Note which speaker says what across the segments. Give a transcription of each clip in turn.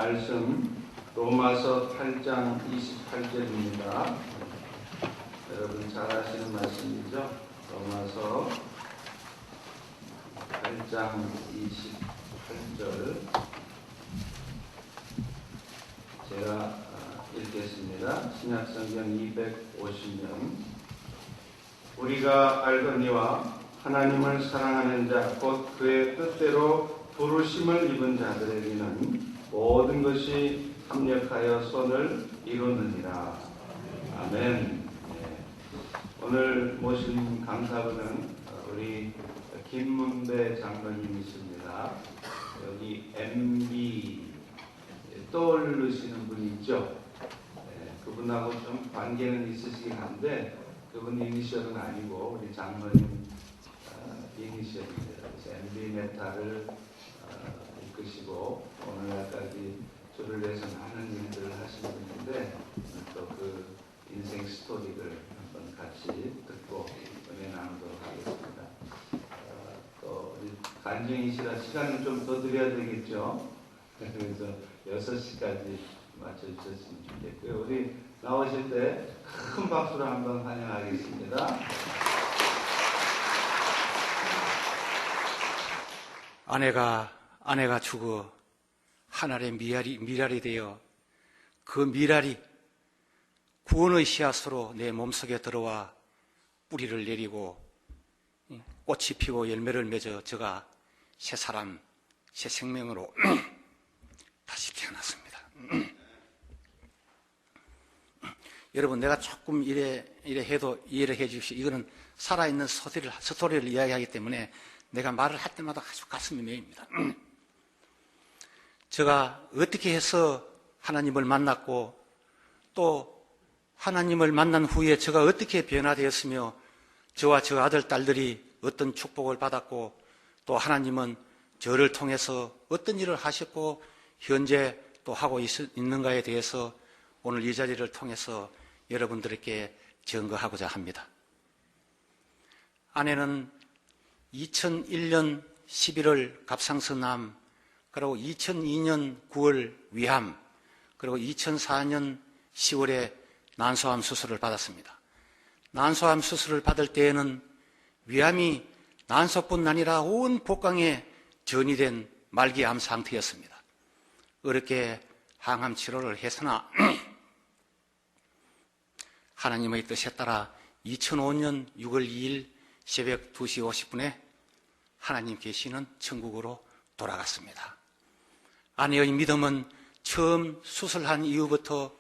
Speaker 1: 말씀 로마서 8장 28절입니다. 여러분 잘 아시는 말씀이죠? 로마서 8장 28절 제가 읽겠습니다. 신약성경 250면 우리가 알거니와 하나님을 사랑하는 자 곧 그의 뜻대로 부르심을 입은 자들에게는 모든 것이 합력하여 선을 이루느니라. 아멘. 네. 오늘 모신 강사분은 우리 김문배 장로님이십니다. 여기 MB 떠오르시는 분이 있죠. 네. 그분하고 좀 관계는 있으시긴 한데 그분 이니셜은 아니고 우리 장로님 이니셜입니다. 그래서 MB 메타를 이끄시고 오늘날까지 줄을 내서 많은 일들을 하시는 분인데 또 그 인생 스토리를 한번 같이 듣고 은혜 나누도록 하겠습니다. 또 우리 간증이시라 시간을 좀 더 드려야 되겠죠. 그래서 6시까지 맞춰주셨으면 좋겠고요. 우리 나오실 때 큰 박수로 한번 환영하겠습니다.
Speaker 2: 아내가 죽어 한 알의 미랄이 되어 그 미랄이 구원의 씨앗으로 내 몸속에 들어와 뿌리를 내리고 꽃이 피고 열매를 맺어 저가 새 사람, 새 생명으로 다시 태어났습니다. 여러분 내가 조금 이래 해도 이해를 해 주십시오. 이거는 살아있는 스토리를 이야기하기 때문에 내가 말을 할 때마다 아주 가슴이 메입니다. 제가 어떻게 해서 하나님을 만났고 또 하나님을 만난 후에 제가 어떻게 변화되었으며 저와 저 아들, 딸들이 어떤 축복을 받았고 또 하나님은 저를 통해서 어떤 일을 하셨고 현재 또 하고 있는가에 대해서 오늘 이 자리를 통해서 여러분들에게 증거하고자 합니다. 아내는 2001년 11월 갑상선암, 그리고 2002년 9월 위암, 그리고 2004년 10월에 난소암 수술을 받았습니다. 난소암 수술을 받을 때에는 위암이 난소뿐 아니라 온 복강에 전이된 말기암 상태였습니다. 어렵게 항암 치료를 했으나 하나님의 뜻에 따라 2005년 6월 2일 새벽 2시 50분에 하나님 계시는 천국으로 돌아갔습니다. 아내의 믿음은 처음 수술한 이후부터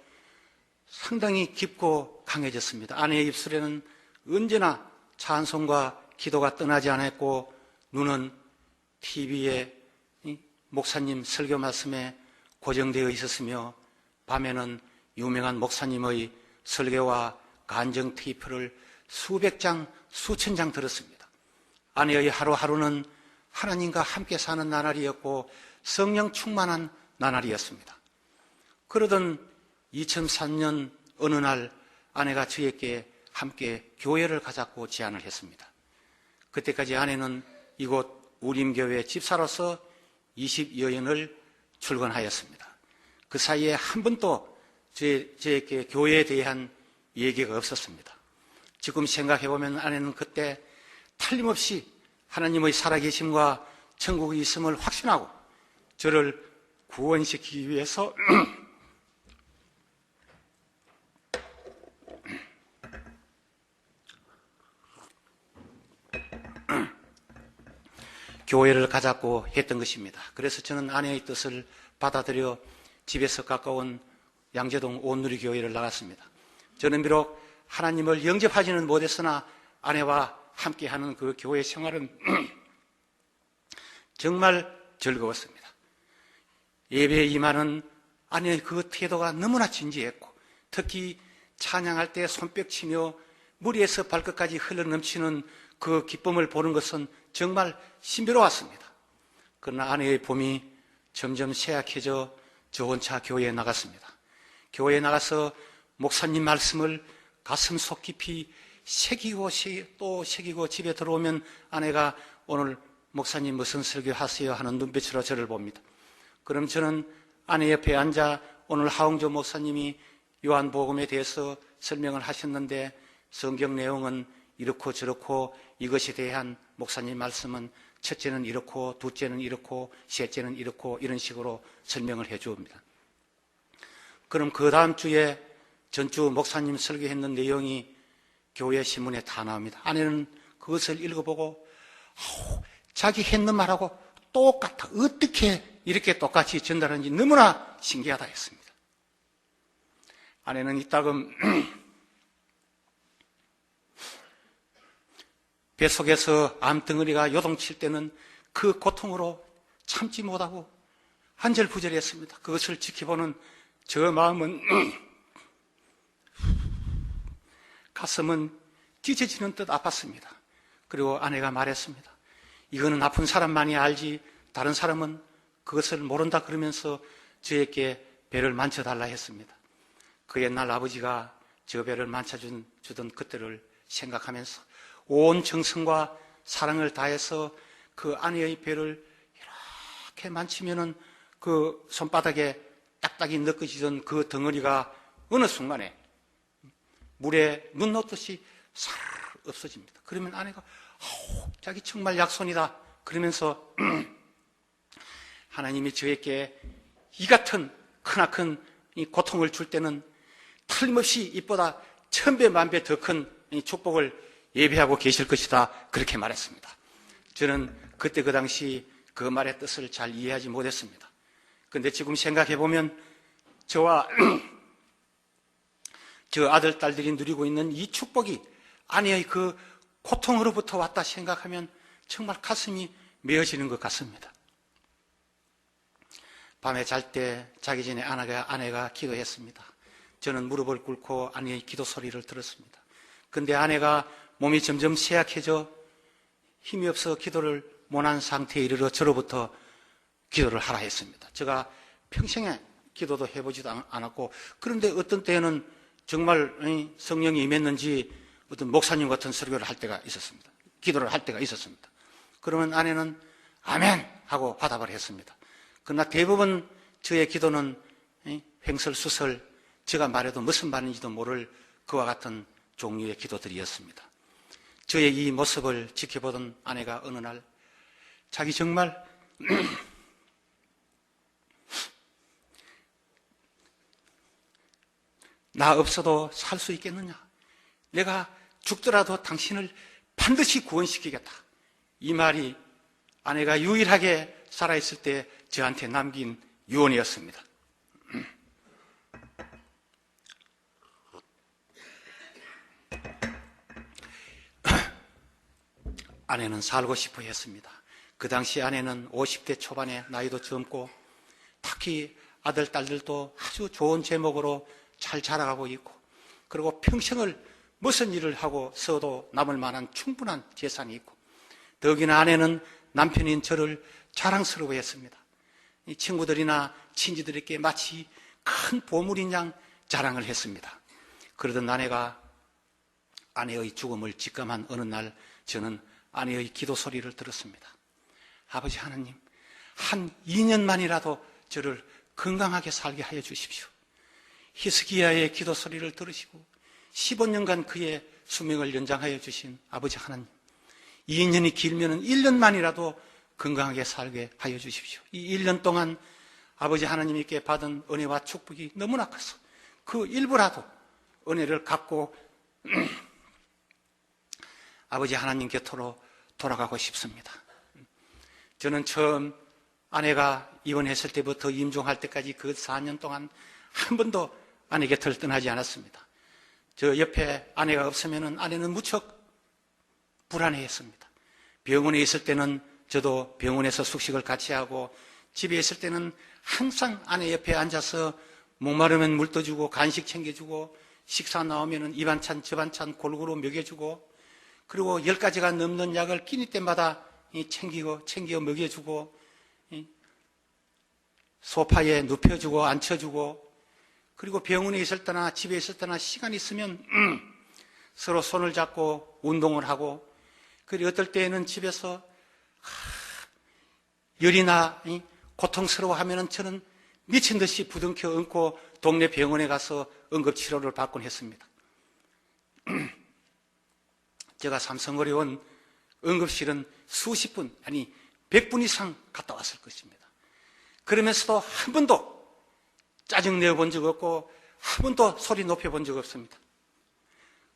Speaker 2: 상당히 깊고 강해졌습니다. 아내의 입술에는 언제나 찬송과 기도가 떠나지 않았고 눈은 TV에 목사님 설교 말씀에 고정되어 있었으며 밤에는 유명한 목사님의 설교와 간증 테이프를 수백 장, 수천 장 들었습니다. 아내의 하루하루는 하나님과 함께 사는 나날이었고 성령 충만한 나날이었습니다. 그러던 2003년 어느 날 아내가 저에게 함께 교회를 가자고 제안을 했습니다. 그때까지 아내는 이곳 우림교회 집사로서 20여 년을 출근하였습니다. 그 사이에 한 번도 저에게 교회에 대한 얘기가 없었습니다. 지금 생각해보면 아내는 그때 틀림없이 하나님의 살아계심과 천국이 있음을 확신하고 저를 구원시키기 위해서 교회를 가자고 했던 것입니다. 그래서 저는 아내의 뜻을 받아들여 집에서 가까운 양재동 온누리교회를 나갔습니다. 저는 비록 하나님을 영접하지는 못했으나 아내와 함께하는 그 교회 생활은 정말 즐거웠습니다. 예배에 임하는 아내의 그 태도가 너무나 진지했고 특히 찬양할 때 손뼉치며 머리에서 발끝까지 흘러넘치는 그 기쁨을 보는 것은 정말 신비로웠습니다. 그러나 아내의 봄이 점점 쇠약해져 저 혼자 교회에 나갔습니다. 교회에 나가서 목사님 말씀을 가슴속 깊이 새기고 또 새기고 집에 들어오면 아내가 오늘 목사님 무슨 설교하세요 하는 눈빛으로 저를 봅니다. 그럼 저는 아내 옆에 앉아 오늘 하홍조 목사님이 요한복음에 대해서 설명을 하셨는데 성경 내용은 이렇고 저렇고 이것에 대한 목사님 말씀은 첫째는 이렇고 둘째는 이렇고 셋째는 이렇고 이런 식으로 설명을 해 주옵니다. 그럼 그 다음 주에 전주 목사님 설교했는 내용이 교회 신문에 다 나옵니다. 아내는 그것을 읽어보고 자기 했는 말하고 똑같아. 어떻게 이렇게 똑같이 전달하는지 너무나 신기하다 했습니다. 아내는 이따금 뱃속에서 암덩어리가 요동칠 때는 그 고통으로 참지 못하고 한절부절했습니다. 그것을 지켜보는 저 마음은 가슴은 찢어지는 듯 아팠습니다. 그리고 아내가 말했습니다. 이거는 아픈 사람만이 알지 다른 사람은 그것을 모른다 그러면서 저에게 배를 만져달라 했습니다. 그 옛날 아버지가 저 배를 만져주던 그때를 생각하면서 온 정성과 사랑을 다해서 그 아내의 배를 이렇게 만지면은 그 손바닥에 딱딱이 느껴지던 그 덩어리가 어느 순간에 물에 눈 넣듯이 살 없어집니다. 그러면 아내가 자기 정말 약손이다 그러면서 하나님이 저에게 이 같은 크나큰 이 고통을 줄 때는 틀림없이 이보다 1000배 만배 더 큰 축복을 예배하고 계실 것이다 그렇게 말했습니다. 저는 그때 그 당시 그 말의 뜻을 잘 이해하지 못했습니다. 그런데 지금 생각해 보면 저와 저 아들 딸들이 누리고 있는 이 축복이 아내의 그 고통으로부터 왔다 생각하면 정말 가슴이 메어지는 것 같습니다. 밤에 잘 때 자기 전에 아내가 기도했습니다. 저는 무릎을 꿇고 아내의 기도 소리를 들었습니다. 그런데 아내가 몸이 점점 쇠약해져 힘이 없어 기도를 못한 상태에 이르러 저로부터 기도를 하라 했습니다. 제가 평생에 기도도 해보지도 않았고 그런데 어떤 때에는 정말 성령이 임했는지 어떤 목사님 같은 설교를 할 때가 있었습니다. 기도를 할 때가 있었습니다. 그러면 아내는 아멘 하고 화답을 했습니다. 그러나 대부분 저의 기도는 횡설수설 제가 말해도 무슨 말인지도 모를 그와 같은 종류의 기도들이었습니다. 저의 이 모습을 지켜보던 아내가 어느 날 자기 정말 나 없어도 살 수 있겠느냐? 내가 죽더라도 당신을 반드시 구원시키겠다. 이 말이 아내가 유일하게 살아있을 때 저한테 남긴 유언이었습니다. 아내는 살고 싶어 했습니다. 그 당시 아내는 50대 초반에 나이도 젊고 특히 아들, 딸들도 아주 좋은 제목으로 잘 자라가고 있고 그리고 평생을 무슨 일을 하고 써도 남을 만한 충분한 재산이 있고 더욱이나 아내는 남편인 저를 자랑스러워했습니다. 이 친구들이나 친지들에게 마치 큰 보물인 양 자랑을 했습니다. 그러던 아내가 아내의 죽음을 직감한 어느 날 저는 아내의 기도 소리를 들었습니다. 아버지 하나님, 한 2년만이라도 저를 건강하게 살게 하여 주십시오. 히스기야의 기도 소리를 들으시고 15년간 그의 수명을 연장하여 주신 아버지 하나님, 2년이 길면 1년만이라도 건강하게 살게 하여 주십시오. 이 1년 동안 아버지 하나님께 받은 은혜와 축복이 너무나 커서 그 일부라도 은혜를 갖고 아버지 하나님 곁으로 돌아가고 싶습니다. 저는 처음 아내가 이혼했을 때부터 임종할 때까지 그 4년 동안 한 번도 아내 곁을 떠나지 않았습니다. 저 옆에 아내가 없으면 아내는 무척 불안해했습니다. 병원에 있을 때는 저도 병원에서 숙식을 같이 하고 집에 있을 때는 항상 아내 옆에 앉아서 목마르면 물 떠주고 간식 챙겨주고 식사 나오면 이 반찬 저 반찬 골고루 먹여주고 그리고 10가지가 넘는 약을 끼니 때마다 챙겨 먹여주고 소파에 눕혀주고 앉혀주고 그리고 병원에 있을 때나 집에 있을 때나 시간 있으면 서로 손을 잡고 운동을 하고 그리고 어떨 때에는 집에서 열이나 고통스러워하면 저는 미친 듯이 부둥켜 안고 동네 병원에 가서 응급치료를 받곤 했습니다. 제가 삼성거리 온 응급실은 수십 분, 아니 100분 이상 갔다 왔을 것입니다. 그러면서도 한 번도 짜증내어 본 적 없고 한 번도 소리 높여 본 적 없습니다.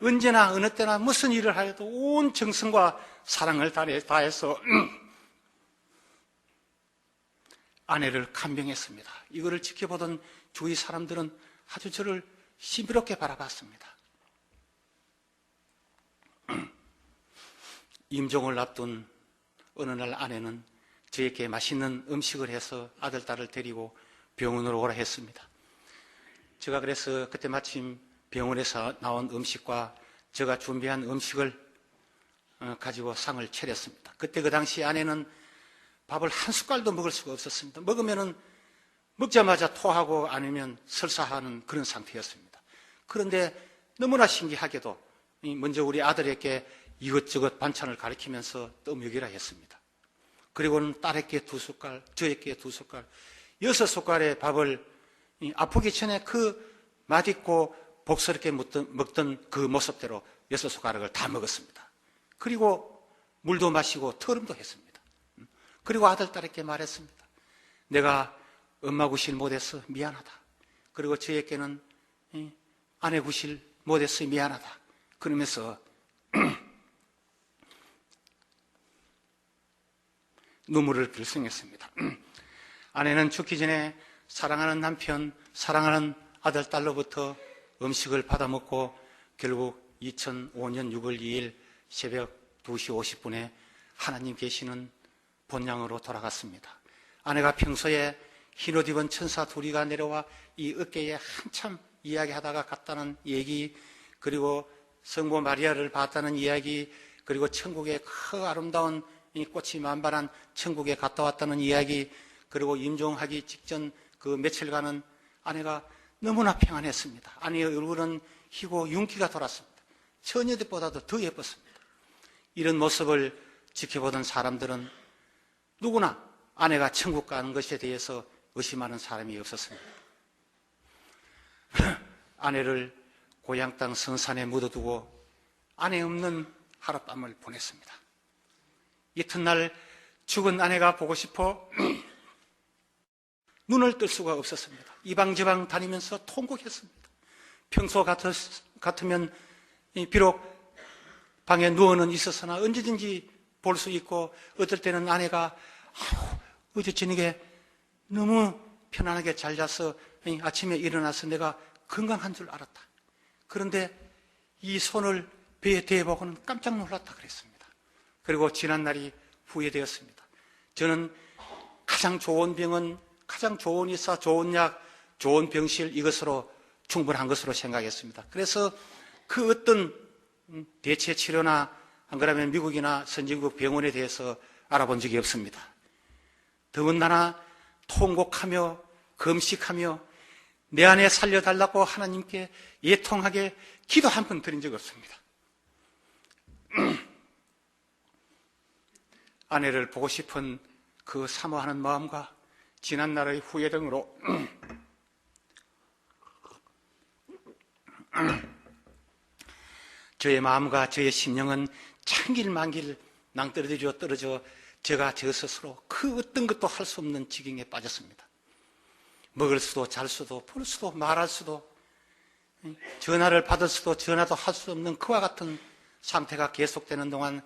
Speaker 2: 언제나 어느 때나 무슨 일을 하여도 온 정성과 사랑을 다해서 아내를 간병했습니다. 이거를 지켜보던 주위 사람들은 아주 저를 신비롭게 바라봤습니다. 임종을 앞둔 어느 날 아내는 저에게 맛있는 음식을 해서 아들, 딸을 데리고 병원으로 오라 했습니다. 제가 그래서 그때 마침 병원에서 나온 음식과 제가 준비한 음식을 가지고 상을 차렸습니다. 그때 그 당시 아내는 밥을 한 숟갈도 먹을 수가 없었습니다. 먹으면은 먹자마자 토하고 아니면 설사하는 그런 상태였습니다. 그런데 너무나 신기하게도 먼저 우리 아들에게 이것저것 반찬을 가리키면서 또 먹이라 했습니다. 그리고는 딸에게 2숟갈, 저에게 2숟갈, 6숟갈의 밥을 아프기 전에 그 맛있고 복스럽게 먹던 그 모습대로 6숟가락을 다 먹었습니다. 그리고 물도 마시고 터름도 했습니다. 그리고 아들, 딸에게 말했습니다. 내가 엄마 구실 못해서 미안하다. 그리고 저에게는 아내 구실 못해서 미안하다. 그러면서 눈물을 글썽였습니다. 아내는 죽기 전에 사랑하는 남편, 사랑하는 아들, 딸로부터 음식을 받아먹고 결국 2005년 6월 2일 새벽 2시 50분에 하나님 계시는 본향으로 돌아갔습니다. 아내가 평소에 흰옷 입은 천사 둘이가 내려와 이 어깨에 한참 이야기하다가 갔다는 얘기, 그리고 성모 마리아를 봤다는 이야기, 그리고 천국의 그 아름다운 이 꽃이 만발한 천국에 갔다 왔다는 이야기, 그리고 임종하기 직전 그 며칠간은 아내가 너무나 평안했습니다. 아내의 얼굴은 희고 윤기가 돌았습니다. 처녀들보다도 더 예뻤습니다. 이런 모습을 지켜보던 사람들은 누구나 아내가 천국 가는 것에 대해서 의심하는 사람이 없었습니다. 아내를 고향 땅 성산에 묻어두고 아내 없는 하룻밤을 보냈습니다. 이튿날 죽은 아내가 보고 싶어 눈을 뜰 수가 없었습니다. 이방저방 다니면서 통곡했습니다. 평소 같으면 비록 방에 누워는 있었으나 언제든지 볼 수 있고, 어떨 때는 아내가 어제 저녁에 너무 편안하게 잘 자서 아침에 일어나서 내가 건강한 줄 알았다. 그런데 이 손을 배에 대보고는 깜짝 놀랐다 그랬습니다. 그리고 지난 날이 후회되었습니다. 저는 가장 좋은 병은, 가장 좋은 의사, 좋은 약, 좋은 병실, 이것으로 충분한 것으로 생각했습니다. 그래서 그 어떤 대체 치료나 안 그러면 미국이나 선진국 병원에 대해서 알아본 적이 없습니다. 더군다나 통곡하며 금식하며 내 안에 살려달라고 하나님께 예통하게 기도 한 번 드린 적 없습니다. 아내를 보고 싶은 그 사모하는 마음과 지난날의 후회 등으로 저의 마음과 저의 심령은 천길만길 낭떠러지로 떨어져 제가 저 스스로 그 어떤 것도 할 수 없는 지경에 빠졌습니다. 먹을 수도 잘 수도 볼 수도 말할 수도 전화를 받을 수도 전화도 할 수 없는 그와 같은 상태가 계속되는 동안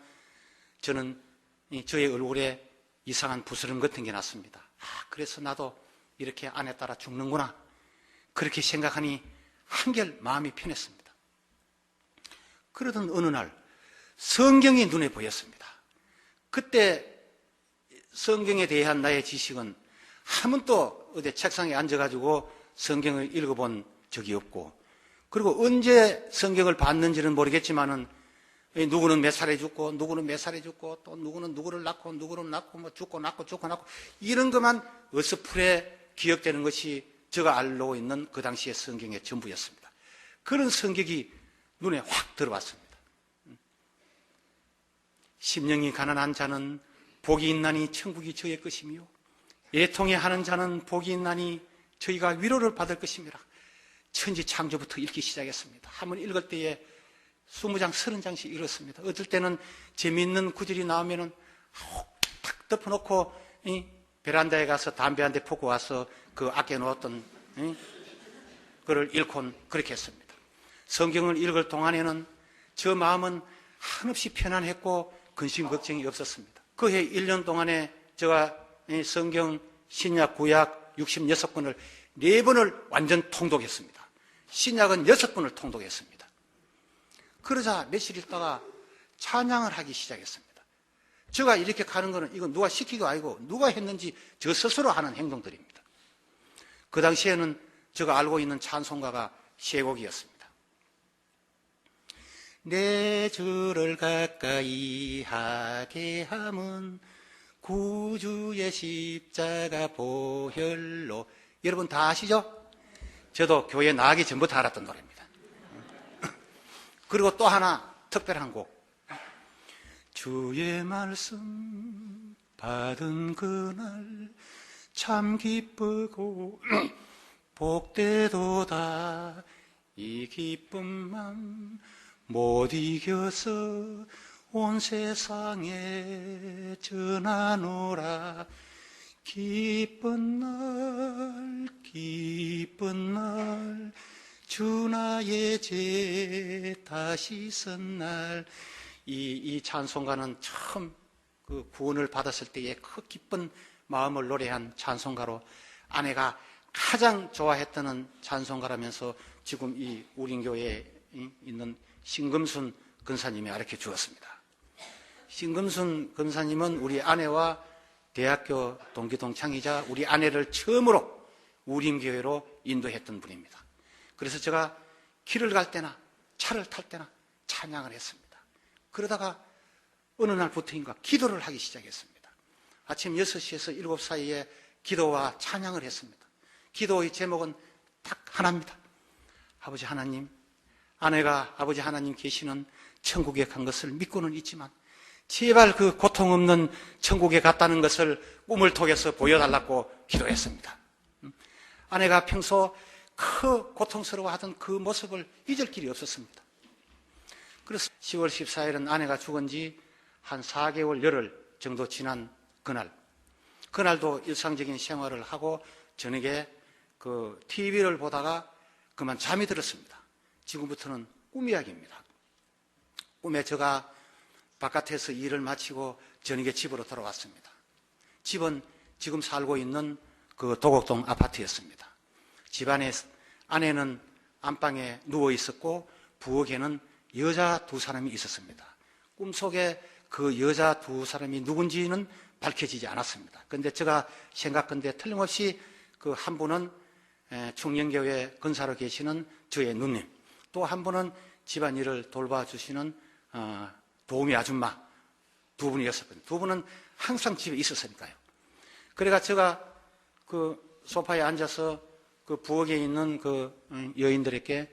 Speaker 2: 저는 저의 얼굴에 이상한 부스럼 같은 게 났습니다. 그래서 나도 이렇게 아내 따라 죽는구나, 그렇게 생각하니 한결 마음이 편했습니다. 그러던 어느 날 성경이 눈에 보였습니다. 그때 성경에 대한 나의 지식은 한 번도 어디 책상에 앉아가지고 성경을 읽어본 적이 없고, 그리고 언제 성경을 봤는지는 모르겠지만은 누구는 몇 살에 죽고 누구는 몇 살에 죽고 또 누구는 누구를 낳고 누구는 낳고 뭐 죽고 낳고 이런 것만 어스프레 기억되는 것이 제가 알고 있는 그 당시의 성경의 전부였습니다. 그런 성격이 눈에 확 들어왔습니다. 심령이 가난한 자는 복이 있나니 천국이 저의 것이며 애통해 하는 자는 복이 있나니 저희가 위로를 받을 것입니다. 천지 창조부터 읽기 시작했습니다. 한번 읽을 때에 20장, 30장씩 읽었습니다. 어떨 때는 재미있는 구절이 나오면은 탁 덮어놓고 베란다에 가서 담배 한 대 푸고 와서 그 아껴놓았던 그걸 읽곤 그렇게 했습니다. 성경을 읽을 동안에는 저 마음은 한없이 편안했고 근심 걱정이 없었습니다. 그해 1년 동안에 제가 성경 신약 구약 66권을 4번을 완전 통독했습니다. 신약은 6번을 통독했습니다. 그러자 며칠 있다가 찬양을 하기 시작했습니다. 제가 이렇게 가는 거는 이건 누가 시키고 아니고 누가 했는지 저 스스로 하는 행동들입니다. 그 당시에는 제가 알고 있는 찬송가가 세 곡이었습니다. 내 주를 가까이 하게 함은 구주의 십자가 보혈로. 여러분 다 아시죠? 저도 교회 나가기 전부터 알았던 노래입니다. 그리고 또 하나 특별한 곡. 주의 말씀 받은 그날 참 기쁘고 복되도다. 이 기쁨만 못 이겨서 온 세상에 전하노라. 기쁜 날 주 나의 죄 다시 선 날. 이 찬송가는 처음 그 구원을 받았을 때의 그 기쁜 마음을 노래한 찬송가로 아내가 가장 좋아했던 찬송가라면서 지금 이 우린교회에 있는 신금순 권사님이 가르쳐 주었습니다. 신금순 권사님은 우리 아내와 대학교 동기 동창이자 우리 아내를 처음으로 우린교회로 인도했던 분입니다. 그래서 제가 길을 갈 때나 차를 탈 때나 찬양을 했습니다. 그러다가 어느 날부터인가 기도를 하기 시작했습니다. 아침 6시에서 7 사이에 기도와 찬양을 했습니다. 기도의 제목은 딱 하나입니다. 아버지 하나님, 아내가 아버지 하나님 계시는 천국에 간 것을 믿고는 있지만 제발 그 고통 없는 천국에 갔다는 것을 꿈을 통해서 보여달라고 기도했습니다. 아내가 평소 그 고통스러워하던 그 모습을 잊을 길이 없었습니다. 그래서 10월 14일은 아내가 죽은 지 한 4개월 열흘 정도 지난 그날도 일상적인 생활을 하고 저녁에 그 TV를 보다가 그만 잠이 들었습니다. 지금부터는 꿈 이야기입니다. 꿈에 제가 바깥에서 일을 마치고 저녁에 집으로 돌아왔습니다. 집은 지금 살고 있는 그 도곡동 아파트였습니다. 집안에 아내는 안방에 누워 있었고 부엌에는 여자 2사람이 있었습니다. 꿈속에 그 여자 2사람이 누군지는 밝혀지지 않았습니다. 그런데 제가 생각컨대 틀림없이 그 한 분은 청년교회 권사로 계시는 저의 누님, 또 한 분은 집안일을 돌봐주시는 도우미 아줌마, 2분이었거든요. 2분은 항상 집에 있었으니까요. 그래가 제가 그 소파에 앉아서 그 부엌에 있는 그 여인들에게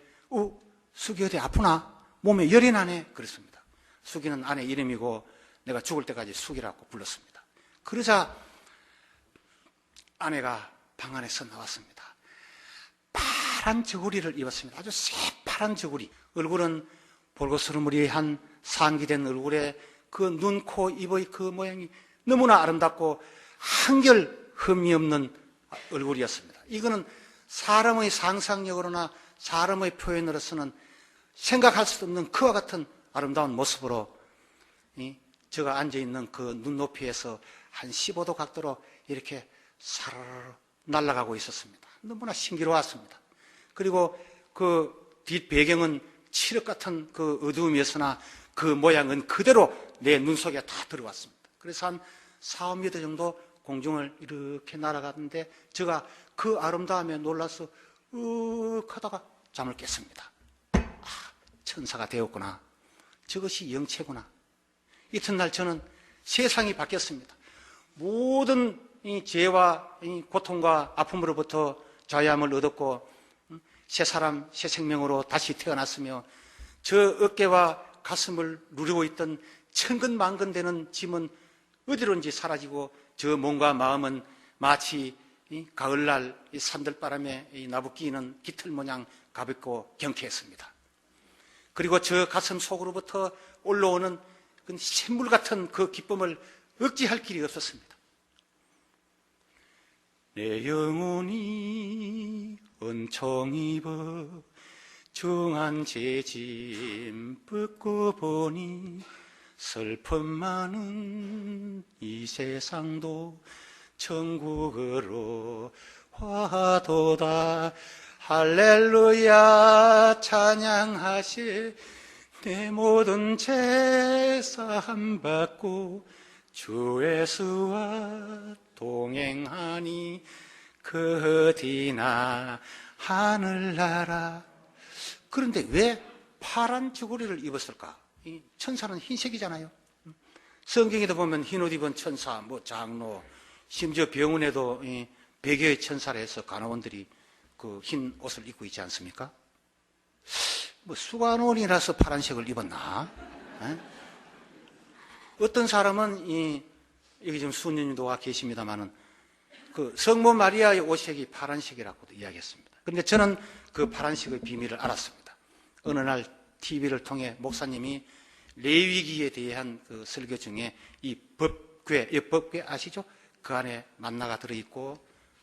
Speaker 2: 숙이 어디 아프나? 몸에 열이 나네? 그랬습니다. 숙이는 아내 이름이고 내가 죽을 때까지 숙이라고 불렀습니다. 그러자 아내가 방 안에서 나왔습니다. 파란 저고리를 입었습니다. 아주 새파란 저고리. 얼굴은 볼거스름무리한 상기된 얼굴에 그 눈, 코, 입의 그 모양이 너무나 아름답고 한결 흠이 없는 얼굴이었습니다. 이거는 사람의 상상력으로나 사람의 표현으로서는 생각할 수 없는 그와 같은 아름다운 모습으로 제가 앉아있는 그 눈높이에서 한 15도 각도로 이렇게 사르르 날아가고 있었습니다. 너무나 신기로웠습니다. 그리고 그 뒷배경은 칠흑 같은 그 어두움이었으나 그 모양은 그대로 내 눈 속에 다 들어왔습니다. 그래서 한 4, 5m 정도 공중을 이렇게 날아갔는데 제가 그 아름다움에 놀라서 하다가 잠을 깼습니다. 천사가 되었구나. 저것이 영체구나. 이튿날 저는 세상이 바뀌었습니다. 모든 이 죄와 이 고통과 아픔으로부터 자유함을 얻었고 새 사람, 새 생명으로 다시 태어났으며 저 어깨와 가슴을 누르고 있던 천근만근되는 짐은 어디론지 사라지고 저 몸과 마음은 마치 이 가을날 이 산들바람에 이 나부끼는 깃털 모양 가볍고 경쾌했습니다. 그리고 저 가슴 속으로부터 올라오는 그 샘물 같은 그 기쁨을 억제할 길이 없었습니다. 내 영혼이 은총 입어 정한 죄짐 벗고 보니 슬픔 많은 이 세상도 천국으로 화도다. 할렐루야 찬양하시. 내 모든 죄 사함 받고 주 예수와 동행하니 그 어디나 하늘나라. 그런데 왜 파란 저고리를 입었을까? 이 천사는 흰색이잖아요. 성경에도 보면 흰 옷 입은 천사, 장로, 심지어 병원에도 백여의 천사라 해서 간호원들이 그 흰 옷을 입고 있지 않습니까? 수간원이라서 파란색을 입었나? 어떤 사람은 여기 지금 수녀님도 와 계십니다만은 그 성모 마리아의 옷색이 파란색이라고도 이야기했습니다. 그런데 저는 그 파란색의 비밀을 알았습니다. 어느 날 TV를 통해 목사님이 레위기에 대한 그 설교 중에 이 법궤 아시죠? 그 안에 만나가 들어있고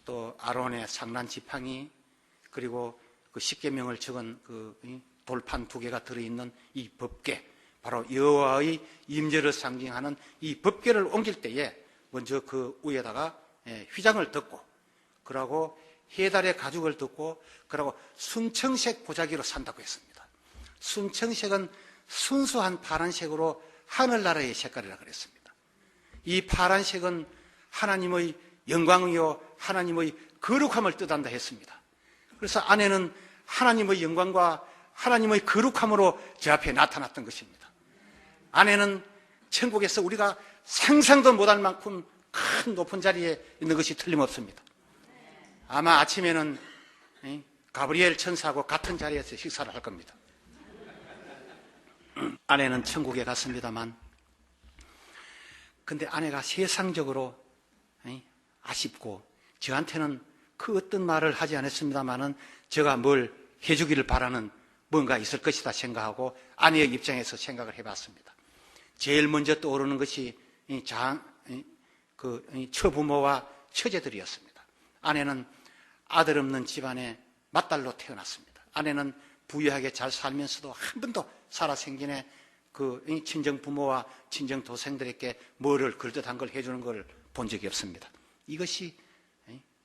Speaker 2: 또 아론의 상란 지팡이 그리고 그 십계명을 적은 그 돌판 2개가 들어있는 이 법궤, 바로 여호와의 임재를 상징하는 이 법궤를 옮길 때에 먼저 그 위에다가 휘장을 덮고 그러고 해달의 가죽을 덮고 그러고 순청색 보자기로 산다고 했습니다. 순청색은 순수한 파란색으로 하늘나라의 색깔이라 그랬습니다. 이 파란색은 하나님의 영광이요 하나님의 거룩함을 뜻한다 했습니다. 그래서 안에는 하나님의 영광과 하나님의 거룩함으로 제 앞에 나타났던 것입니다. 안에는 천국에서 우리가 상상도 못할 만큼 큰 높은 자리에 있는 것이 틀림없습니다. 아마 아침에는 가브리엘 천사하고 같은 자리에서 식사를 할 겁니다. 아내는 천국에 갔습니다만 근데 아내가 세상적으로 아쉽고 저한테는 그 어떤 말을 하지 않았습니다만은 제가 뭘 해주기를 바라는 뭔가 있을 것이다 생각하고 아내의 입장에서 생각을 해봤습니다. 제일 먼저 떠오르는 것이 처부모와 처제들이었습니다. 아내는 아들 없는 집안의 맏딸로 태어났습니다. 아내는 부유하게 잘 살면서도 한 번도 살아생전에 그 친정 부모와 친정 도생들에게 뭐를 그럴듯한 걸 해주는 걸 본 적이 없습니다. 이것이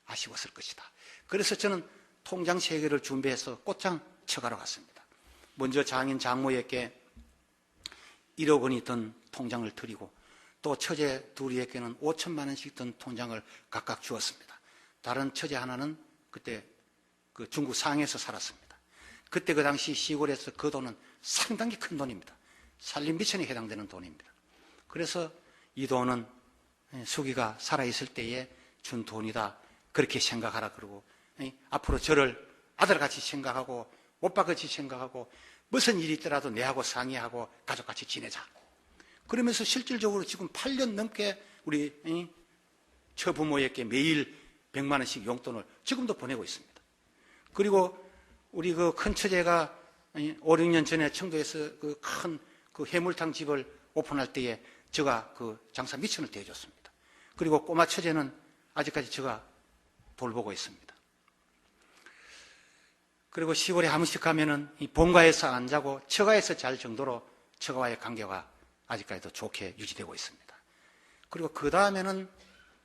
Speaker 2: 아쉬웠을 것이다. 그래서 저는 통장 3개를 준비해서 꽃장 쳐가러 갔습니다. 먼저 장인 장모에게 1억 원이 든 통장을 드리고 또 처제 둘이에게는 5천만 원씩 든 통장을 각각 주었습니다. 다른 처제 하나는 그때 그 중국 상해에서 살았습니다. 그때 그 당시 시골에서 그 돈은 상당히 큰 돈입니다. 살림미천에 해당되는 돈입니다. 그래서 이 돈은 수기가 살아있을 때에 준 돈이다. 그렇게 생각하라 그러고 앞으로 저를 아들같이 생각하고 오빠같이 생각하고 무슨 일이 있더라도 내하고 상의하고 가족같이 지내자. 그러면서 실질적으로 지금 8년 넘게 우리 처부모에게 매일 100만 원씩 용돈을 지금도 보내고 있습니다. 그리고 우리 그 큰 처제가 5, 6년 전에 청도에서 그 큰 그 해물탕 집을 오픈할 때에 제가 그 장사 미천을 대해줬습니다. 그리고 꼬마 처제는 아직까지 제가 돌보고 있습니다. 그리고 시골에 한 번씩 가면은 이 본가에서 안 자고 처가에서 잘 정도로 처가와의 관계가 아직까지도 좋게 유지되고 있습니다. 그리고 그 다음에는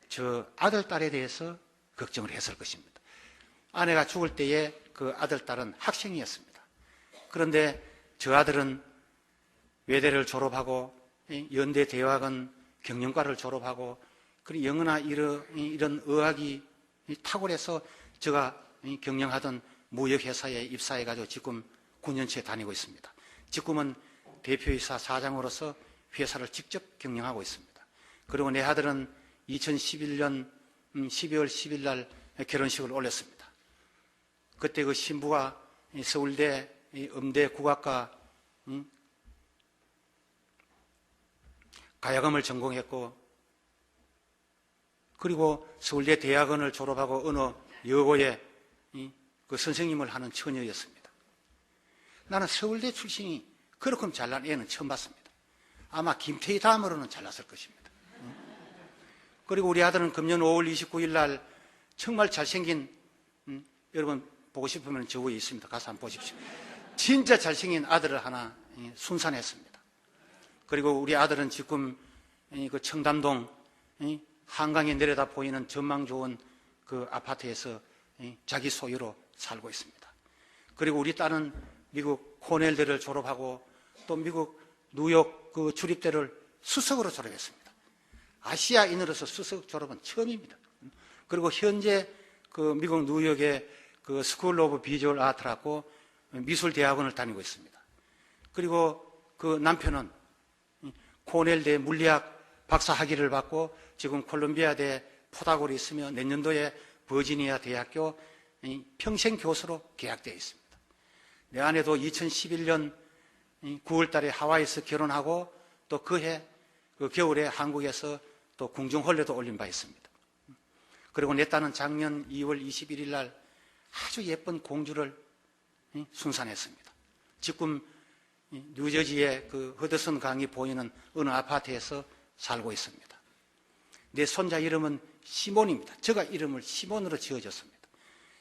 Speaker 2: 저 아들, 딸에 대해서 걱정을 했을 것입니다. 아내가 죽을 때에 그 아들, 딸은 학생이었습니다. 그런데 저 아들은 외대를 졸업하고 연대 대학원 경영과를 졸업하고 그리고 영어나 이런 의학이 탁월해서 제가 경영하던 무역회사에 입사해가지고 지금 9년째 다니고 있습니다. 지금은 대표이사 사장으로서 회사를 직접 경영하고 있습니다. 그리고 내 아들은 2011년 12월 10일 날 결혼식을 올렸습니다. 그때 그 신부가 서울대 음대 국악과 가야금을 전공했고 그리고 서울대 대학원을 졸업하고 어느 여고에 그 선생님을 하는 처녀였습니다. 나는 서울대 출신이 그렇게 잘난 애는 처음 봤습니다. 아마 김태희 다음으로는 잘났을 것입니다. 그리고 우리 아들은 금년 5월 29일 날 정말 잘생긴, 여러분 보고 싶으면 저 위에 있습니다. 가서 한번 보십시오. 진짜 잘생긴 아들을 하나 순산했습니다. 그리고 우리 아들은 지금 그 청담동 한강에 내려다 보이는 전망 좋은 그 아파트에서 자기 소유로 살고 있습니다. 그리고 우리 딸은 미국 코넬대를 졸업하고 또 미국 뉴욕 그 주립대를 수석으로 졸업했습니다. 아시아인으로서 수석 졸업은 처음입니다. 그리고 현재 그 미국 뉴욕의 그 스쿨 오브 비주얼 아트라고 미술 대학원을 다니고 있습니다. 그리고 그 남편은 코넬대 물리학 박사 학위를 받고 지금 콜롬비아대 포닥으로 있으며 내년도에 버지니아 대학교 평생 교수로 계약되어 있습니다. 내 아내도 2011년 9월 달에 하와이에서 결혼하고 또 그해 그 겨울에 한국에서 또 궁중홀례도 올린 바 있습니다. 그리고 내 딸은 작년 2월 21일 날 아주 예쁜 공주를 순산했습니다. 지금 뉴저지의 그 허드슨 강이 보이는 어느 아파트에서 살고 있습니다. 내 손자 이름은 시몬입니다. 제가 이름을 시몬으로 지어줬습니다.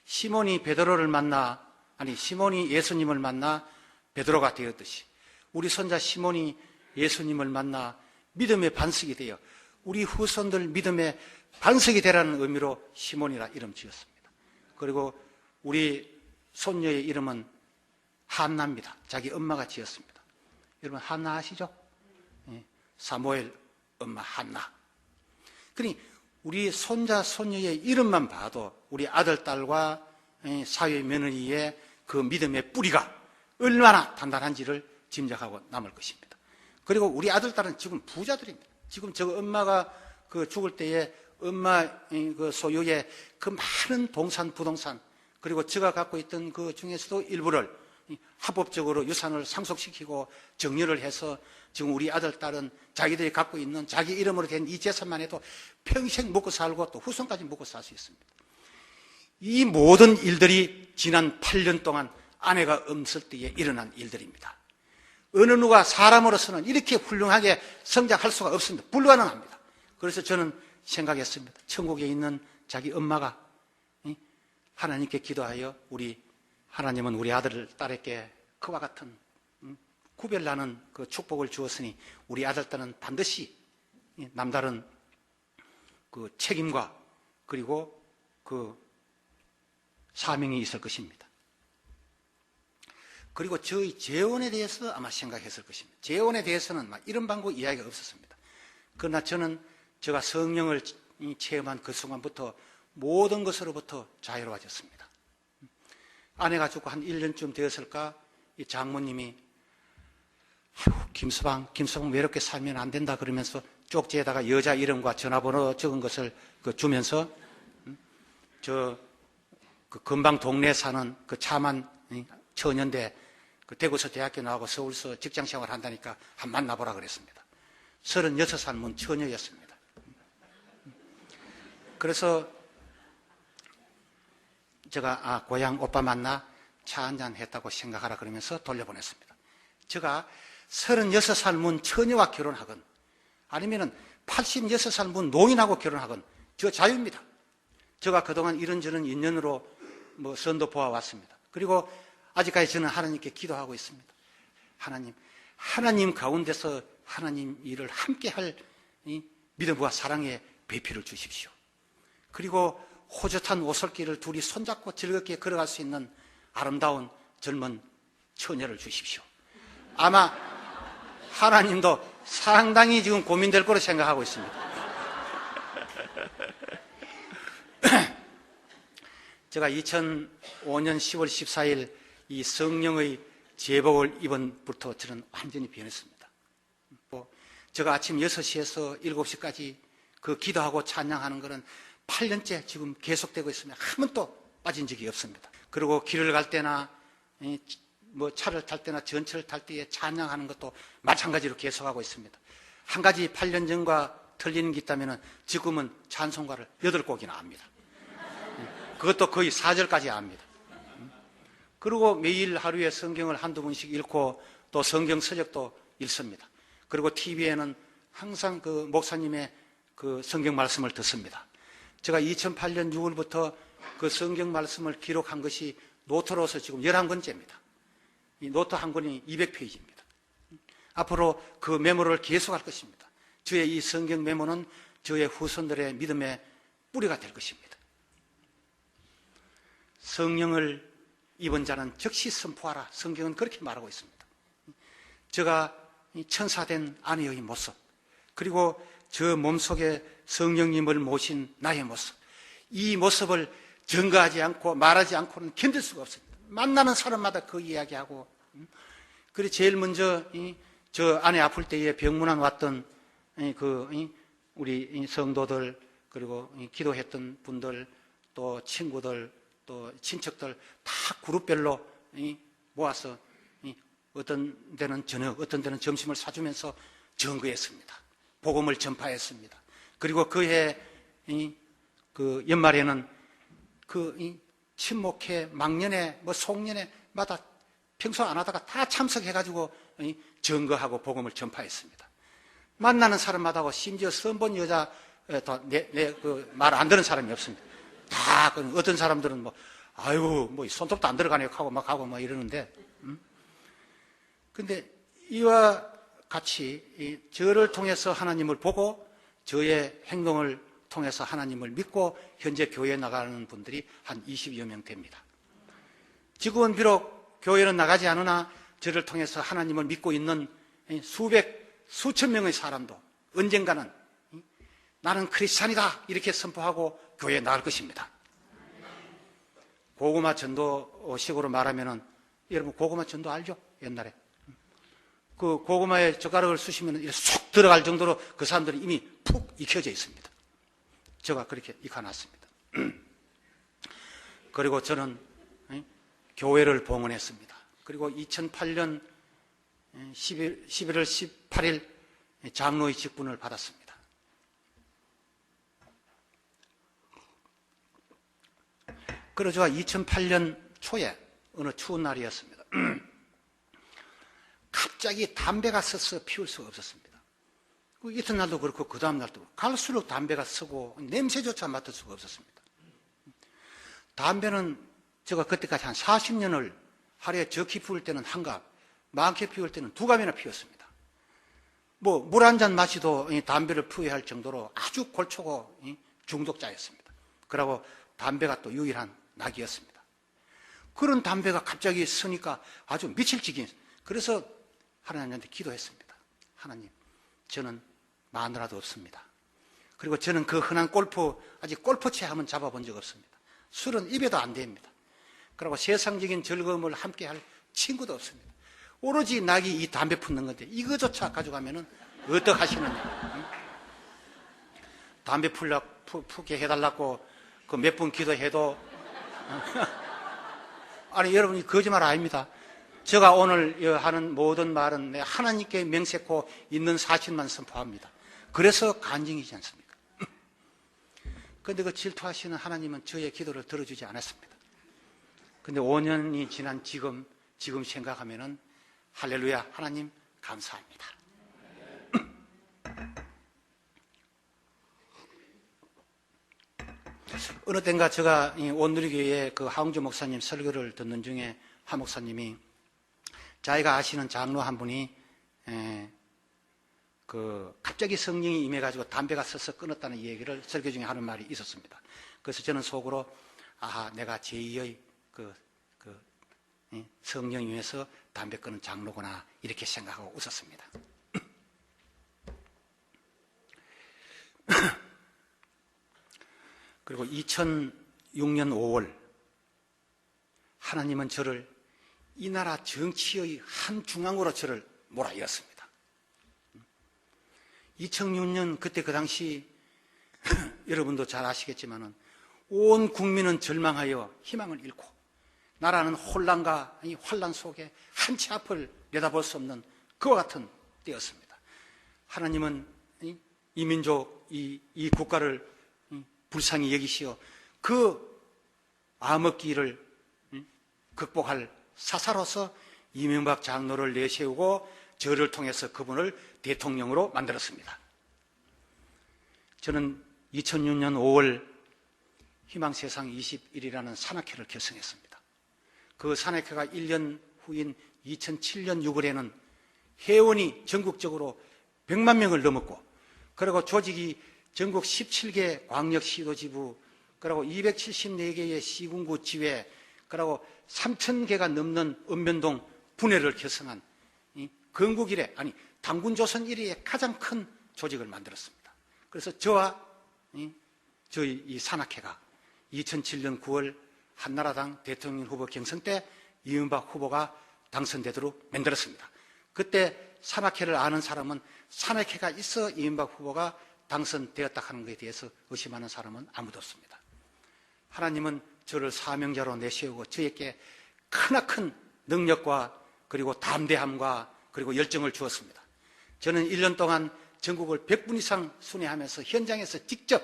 Speaker 2: 시몬이 베드로를 만나, 아니 시몬이 예수님을 만나 베드로가 되었듯이 우리 손자 시몬이 예수님을 만나 믿음의 반석이 되어 우리 후손들 믿음의 반석이 되라는 의미로 시몬이라 이름 지었습니다. 그리고 우리 손녀의 이름은 한나입니다. 자기 엄마가 지었습니다. 여러분 한나 아시죠? 사무엘 엄마 한나. 그러니 우리 손자 손녀의 이름만 봐도 우리 아들 딸과 사회 며느리의 그 믿음의 뿌리가 얼마나 단단한지를 짐작하고 남을 것입니다. 그리고 우리 아들 딸은 지금 부자들입니다. 지금 저 엄마가 그 죽을 때에 엄마 그 소유의 그 많은 동산 부동산 그리고 제가 갖고 있던 그 중에서도 일부를 합법적으로 유산을 상속시키고 정리를 해서 지금 우리 아들 딸은 자기들이 갖고 있는 자기 이름으로 된 이 재산만 해도 평생 먹고 살고 또 후손까지 먹고 살 수 있습니다. 이 모든 일들이 지난 8년 동안 아내가 없을 때에 일어난 일들입니다. 어느 누가 사람으로서는 이렇게 훌륭하게 성장할 수가 없습니다. 불가능합니다. 그래서 저는 생각했습니다. 천국에 있는 자기 엄마가 하나님께 기도하여 우리 하나님은 우리 아들 딸에게 그와 같은 구별나는 그 축복을 주었으니 우리 아들 딸은 반드시 남다른 그 책임과 그리고 그 사명이 있을 것입니다. 그리고 저희 재혼에 대해서 아마 생각했을 것입니다. 재혼에 대해서는 막 이런 방법 이야기가 없었습니다. 그러나 저는 제가 성령을 체험한 그 순간부터 모든 것으로부터 자유로워졌습니다. 아내가 죽고 한 1년쯤 되었을까 이 장모님이 김서방 왜 이렇게 살면 안 된다 그러면서 쪽지에다가 여자 이름과 전화번호 적은 것을 주면서 그 금방 동네에 사는 그 차만 처녀인데 그 대구서 대학교 나오고 서울서 직장생활 한다니까 한 만나보라 그랬습니다. 36살 문 처녀였습니다. 그래서 제가 고향 오빠 만나 차 한잔 했다고 생각하라 그러면서 돌려보냈습니다. 제가 36살 문 처녀와 결혼하건 아니면은 86살 문 노인하고 결혼하건 저 자유입니다. 제가 그동안 이런저런 인연으로 선도 보아왔습니다. 그리고 아직까지 저는 하나님께 기도하고 있습니다. 하나님 가운데서 하나님 일을 함께 할 믿음과 사랑의 배필을 주십시오. 그리고 호젓한 오솔길을 둘이 손잡고 즐겁게 걸어갈 수 있는 아름다운 젊은 처녀를 주십시오. 아마 하나님도 상당히 지금 고민될 거로 생각하고 있습니다. 제가 2005년 10월 14일 이 성령의 제복을 입은부터 저는 완전히 변했습니다. 제가 아침 6시에서 7시까지 그 기도하고 찬양하는 것은 8년째 지금 계속되고 있으면 한 번도 빠진 적이 없습니다. 그리고 길을 갈 때나 차를 탈 때나 전철을 탈 때에 찬양하는 것도 마찬가지로 계속하고 있습니다. 한 가지 8년 전과 틀리는 게 있다면 지금은 찬송가를 8곡이나 합니다. 그것도 거의 4절까지 합니다. 그리고 매일 하루에 성경을 한두 번씩 읽고 또 성경 서적도 읽습니다. 그리고 TV에는 항상 그 목사님의 그 성경 말씀을 듣습니다. 제가 2008년 6월부터 그 성경 말씀을 기록한 것이 노트로서 지금 11권째입니다. 이 노트 한 권이 200페이지입니다. 앞으로 그 메모를 계속할 것입니다. 저의 이 성경 메모는 저의 후손들의 믿음의 뿌리가 될 것입니다. 성령을 입은 자는 즉시 선포하라. 성경은 그렇게 말하고 있습니다. 제가 천사된 아내의 모습, 그리고 저 몸속에 성령님을 모신 나의 모습, 이 모습을 증거하지 않고 말하지 않고는 견딜 수가 없습니다. 만나는 사람마다 그 이야기하고, 그리고 제일 먼저 저 아내 아플 때에 병문안 왔던 우리 성도들, 그리고 기도했던 분들, 또 친구들, 또 친척들 다 그룹별로 모아서 어떤 데는 저녁, 어떤 데는 점심을 사주면서 증거했습니다. 복음을 전파했습니다. 그리고 그해 그 연말에는 친목회, 막년회, 송년회마다 평소 안 하다가 다 참석해가지고 증거하고 복음을 전파했습니다. 만나는 사람마다 하고 심지어 선본 여자 말 안 듣는 사람이 없습니다. 다 어떤 사람들은 아이고 손톱도 안 들어가네요 하고 막 이러는데, 근데 이와 같이 저를 통해서 하나님을 보고 저의 행동을 통해서 하나님을 믿고 현재 교회에 나가는 분들이 한 20여 명 됩니다. 지금은 비록 교회는 나가지 않으나 저를 통해서 하나님을 믿고 있는 수천 명의 사람도 언젠가는 나는 크리스찬이다 이렇게 선포하고 교회에 나갈 것입니다. 고구마 전도식으로 말하면은, 여러분 고구마 전도 알죠? 옛날에 그 고구마에 젓가락을 쑤시면 이렇게 쏙 들어갈 정도로 그 사람들이 이미 푹 익혀져 있습니다. 제가 그렇게 익혀놨습니다. 그리고 저는 교회를 봉헌했습니다. 그리고 2008년 11월 18일 장로의 직분을 받았습니다. 그리고 제가 2008년 초에 어느 추운 날이었습니다. 갑자기 담배가 서서 피울 수가 없었습니다. 그 이튿날도 그렇고 그 다음날도 갈수록 담배가 서고 냄새조차 맡을 수가 없었습니다. 담배는 제가 그때까지 한 40년을 하루에 적게 피울 때는 한 갑, 많게 피울 때는 2갑이나 피웠습니다. 물 한 잔 마시도 담배를 피워야 할 정도로 아주 골초고 중독자였습니다. 그러고 담배가 또 유일한 낙이었습니다. 그런 담배가 갑자기 서니까 아주 미칠 지경. 그래서 하나님한테 기도했습니다. 하나님, 저는 마누라도 없습니다. 그리고 저는 그 흔한 아직 골프채 한번 잡아본 적 없습니다. 술은 입에도 안 됩니다. 그리고 세상적인 즐거움을 함께 할 친구도 없습니다. 오로지 낙이 이 담배 품는 건데 이거조차 가져가면은 어떡하시느냐. 담배 푸게 해달라고 그 몇 번 기도해도 아니 여러분이 거짓말 아닙니다. 제가 오늘 하는 모든 말은 하나님께 명세코 있는 사실만 선포합니다. 그래서 간증이지 않습니까? 그런데 그 질투하시는 하나님은 저의 기도를 들어주지 않았습니다. 그런데 5년이 지난 지금 생각하면은 할렐루야, 하나님 감사합니다. 어느 땐가 제가 온누리교회 그 하웅주 목사님 설교를 듣는 중에 하 목사님이 자기가 아시는 장로 한 분이 갑자기 성령이 임해가지고 담배가 서서 끊었다는 얘기를 설교 중에 하는 말이 있었습니다. 그래서 저는 속으로 내가 제2의 성령이 임해서 담배 끊은 장로구나 이렇게 생각하고 웃었습니다. 그리고 2006년 5월 하나님은 저를 이 나라 정치의 한 중앙으로 저를 몰아넣었습니다. 2006년 그때 그 당시 여러분도 잘 아시겠지만은 온 국민은 절망하여 희망을 잃고 나라는 혼란과 환란 속에 한 치 앞을 내다볼 수 없는 그와 같은 때였습니다. 하나님은 이 민족, 이 국가를 불쌍히 여기시어 그 암흑기를 극복할 사사로서 이명박 장로를 내세우고 저를 통해서 그분을 대통령으로 만들었습니다. 저는 2006년 5월 희망세상 21이라는 산악회를 결성했습니다. 그 산악회가 1년 후인 2007년 6월에는 회원이 전국적으로 100만 명을 넘었고, 그리고 조직이 전국 17개 광역시도지부, 그리고 274개의 시군구 지회, 그리고 3,000개가 넘는 읍면동 분회를 결성한 건국 이래, 아니 당군조선 이래의 가장 큰 조직을 만들었습니다. 그래서 저와 저희 이 산악회가 2007년 9월 한나라당 대통령 후보 경선 때 이명박 후보가 당선되도록 만들었습니다. 그때 산악회를 아는 사람은 산악회가 있어 이명박 후보가 당선되었다 하는 것에 대해서 의심하는 사람은 아무도 없습니다. 하나님은 저를 사명자로 내세우고 저에게 크나큰 능력과 그리고 담대함과 그리고 열정을 주었습니다. 저는 1년 동안 전국을 100분 이상 순회하면서 현장에서 직접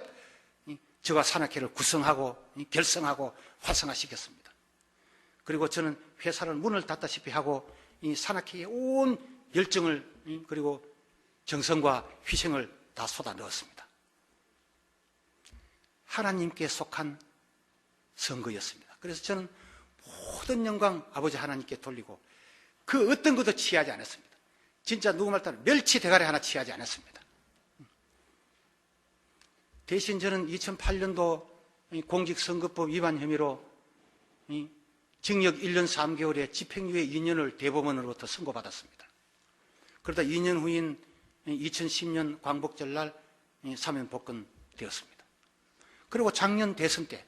Speaker 2: 저가 산악회를 구성하고 결성하고 활성화시켰습니다. 그리고 저는 회사를 문을 닫다시피 하고 이 산악회에 온 열정을 그리고 정성과 희생을 다 쏟아 넣었습니다. 하나님께 속한 선거였습니다. 그래서 저는 모든 영광 아버지 하나님께 돌리고 그 어떤 것도 취하지 않았습니다. 진짜 누구 말 따라 멸치 대가리 하나 취하지 않았습니다. 대신 저는 2008년도 공직선거법 위반 혐의로 징역 1년 3개월에 집행유예 2년을 대법원으로부터 선고받았습니다. 그러다 2년 후인 2010년 광복절날 사면 복권되었습니다. 그리고 작년 대선 때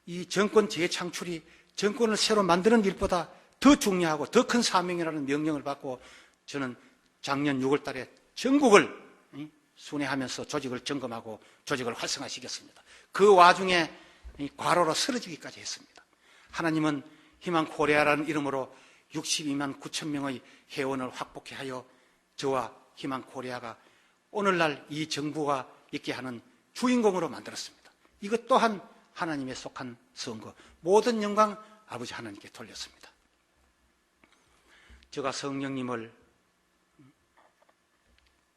Speaker 2: 이 정권 재창출이 정권을 새로 만드는 일보다 더 중요하고 더 큰 사명이라는 명령을 받고 저는 작년 6월 달에 전국을 순회하면서 조직을 점검하고 조직을 활성화시켰습니다. 그 와중에 과로로 쓰러지기까지 했습니다. 하나님은 희망 코리아라는 이름으로 62만 9천 명의 회원을 확보케 하여 저와 희망 코리아가 오늘날 이 정부가 있게 하는 주인공으로 만들었습니다. 이것 또한 하나님에 속한 선거, 모든 영광 아버지 하나님께 돌렸습니다. 제가 성령님을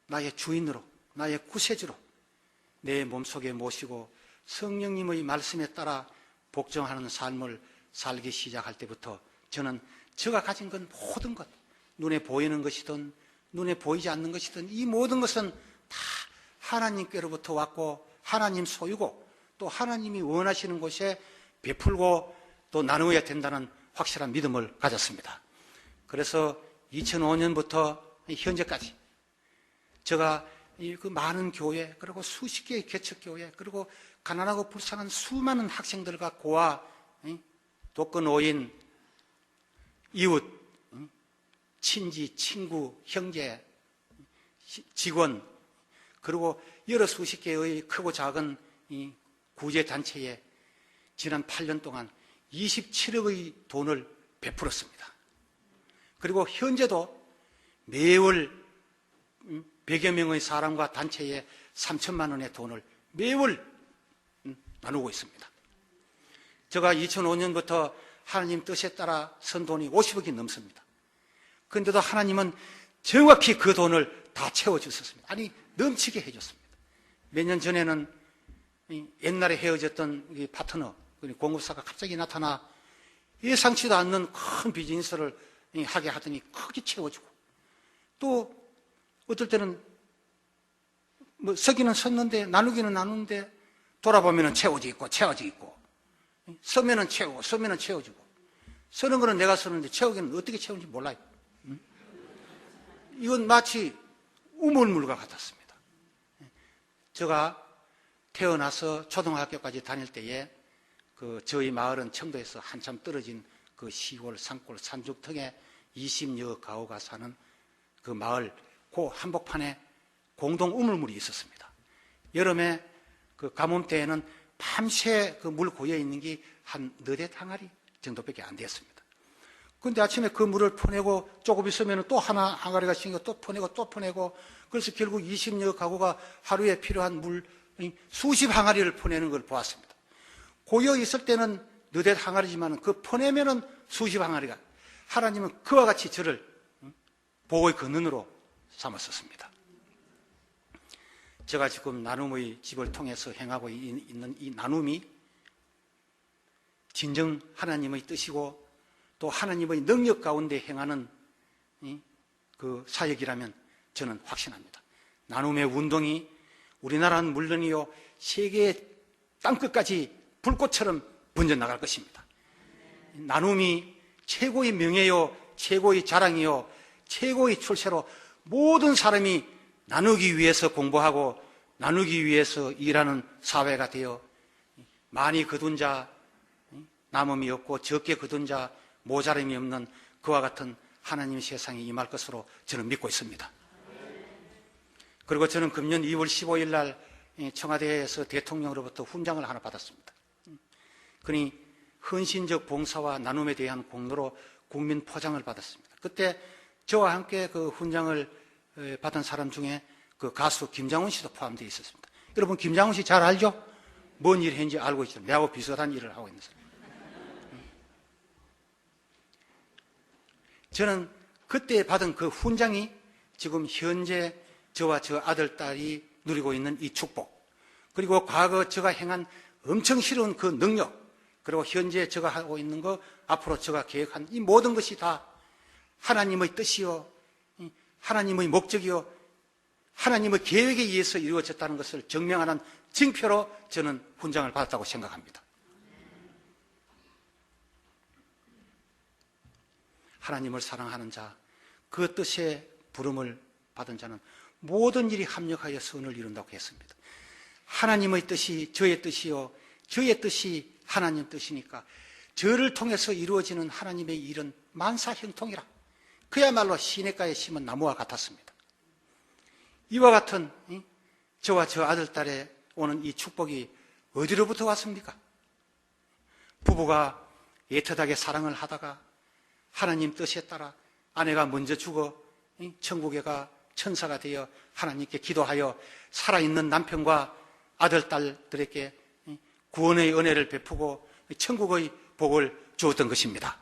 Speaker 2: 나의 주인으로, 나의 구세주로 내 몸속에 모시고 성령님의 말씀에 따라 복종하는 삶을 살기 시작할 때부터 저는 제가 가진 건 모든 것, 눈에 보이는 것이든 눈에 보이지 않는 것이든 이 모든 것은 다 하나님께로부터 왔고 하나님 소유고 또 하나님이 원하시는 곳에 베풀고 또 나누어야 된다는 확실한 믿음을 가졌습니다. 그래서 2005년부터 현재까지 제가 그 많은 교회 그리고 수십 개의 개척교회 그리고 가난하고 불쌍한 수많은 학생들과 고아, 독거노인, 이웃, 친지, 친구, 형제, 직원 그리고 여러 수십 개의 크고 작은 이 구제단체에 지난 8년 동안 27억의 돈을 베풀었습니다. 그리고 현재도 매월 100여 명의 사람과 단체에 3천만 원의 돈을 매월 나누고 있습니다. 제가 2005년부터 하나님 뜻에 따라 쓴 돈이 50억이 넘습니다. 그런데도 하나님은 정확히 그 돈을 다 채워주셨습니다. 아니 넘치게 해줬습니다. 몇 년 전에는 옛날에 헤어졌던 파트너, 공급사가 갑자기 나타나 예상치도 않는 큰 비즈니스를 하게 하더니 크게 채워주고 또 어떨 때는 뭐 서기는 섰는데 나누기는 나누는데 돌아보면 채워져 있고 서면은 채우고 서면은 채워주고 서는 거는 내가 서는데 채우기는 어떻게 채우는지 몰라요. 이건 마치 우물물과 같았습니다. 제가 태어나서 초등학교까지 다닐 때에 그 저희 마을은 청도에서 한참 떨어진 그 시골 산골 산죽턱에 20여 가구가 사는 그 마을 그 한복판에 공동 우물물이 있었습니다. 여름에 그 가뭄 때에는 밤새 그 물 고여 있는 게 한 너댓 항아리 정도밖에 안 됐습니다. 근데 아침에 그 물을 퍼내고 조금 있으면 또 하나 항아리가 생겨 또 퍼내고 또 퍼내고, 그래서 결국 20여 가구가 하루에 필요한 물 수십 항아리를 퍼내는 걸 보았습니다. 고여 있을 때는 너댓 항아리지만 그 퍼내면은 수십 항아리가. 하나님은 그와 같이 저를 보호의 근원으로 삼았었습니다. 제가 지금 나눔의 집을 통해서 행하고 있는 이 나눔이 진정 하나님의 뜻이고 또 하나님의 능력 가운데 행하는 그 사역이라면 저는 확신합니다. 나눔의 운동이 우리나라는 물론이요, 세계의 땅끝까지 불꽃처럼 번져나갈 것입니다. 나눔이 최고의 명예요, 최고의 자랑이요, 최고의 출세로 모든 사람이 나누기 위해서 공부하고 나누기 위해서 일하는 사회가 되어 많이 거둔 자 남음이 없고 적게 거둔 자 모자람이 없는 그와 같은 하나님의 세상에 임할 것으로 저는 믿고 있습니다. 그리고 저는 금년 2월 15일 날 청와대에서 대통령으로부터 훈장을 하나 받았습니다. 그니 헌신적 봉사와 나눔에 대한 공로로 국민 포장을 받았습니다. 그때 저와 함께 그 훈장을 받은 사람 중에 그 가수 김장훈 씨도 포함되어 있었습니다. 여러분, 김장훈 씨 잘 알죠? 뭔 일을 했는지 알고 있죠. 내하고 비슷한 일을 하고 있는 사람. 저는 그때 받은 그 훈장이 지금 현재 저와 저 아들, 딸이 누리고 있는 이 축복, 그리고 과거 제가 행한 엄청 싫은 그 능력, 그리고 현재 제가 하고 있는 거, 앞으로 제가 계획한 이 모든 것이 다 하나님의 뜻이요, 하나님의 목적이요, 하나님의 계획에 의해서 이루어졌다는 것을 증명하는 징표로 저는 훈장을 받았다고 생각합니다. 하나님을 사랑하는 자, 그 뜻에 부름을 받은 자는 모든 일이 합력하여 선을 이룬다고 했습니다. 하나님의 뜻이 저의 뜻이요, 저의 뜻이 하나님 뜻이니까 저를 통해서 이루어지는 하나님의 일은 만사형통이라. 그야말로 시냇가에 심은 나무와 같았습니다. 이와 같은 저와 저 아들, 딸에 오는 이 축복이 어디로부터 왔습니까? 부부가 애틋하게 사랑을 하다가 하나님 뜻에 따라 아내가 먼저 죽어 천국에 가 천사가 되어 하나님께 기도하여 살아있는 남편과 아들, 딸들에게 구원의 은혜를 베푸고 천국의 복을 주었던 것입니다.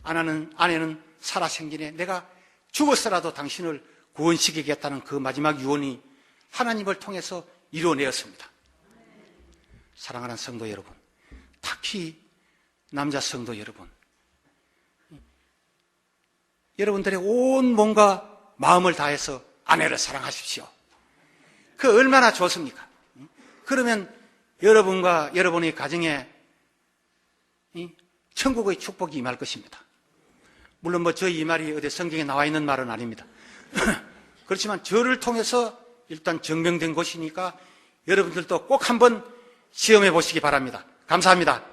Speaker 2: 아내는 살아생전에 내가 죽었어라도 당신을 구원시키겠다는 그 마지막 유언이 하나님을 통해서 이루어내었습니다. 사랑하는 성도 여러분, 특히 남자 성도 여러분, 여러분들의 온 몸과 마음을 다해서 아내를 사랑하십시오. 그 얼마나 좋습니까? 그러면 여러분과 여러분의 가정에 천국의 축복이 임할 것입니다. 물론 저 이 말이 어디 성경에 나와 있는 말은 아닙니다. 그렇지만 저를 통해서 일단 증명된 것이니까 여러분들도 꼭 한번 시험해 보시기 바랍니다. 감사합니다.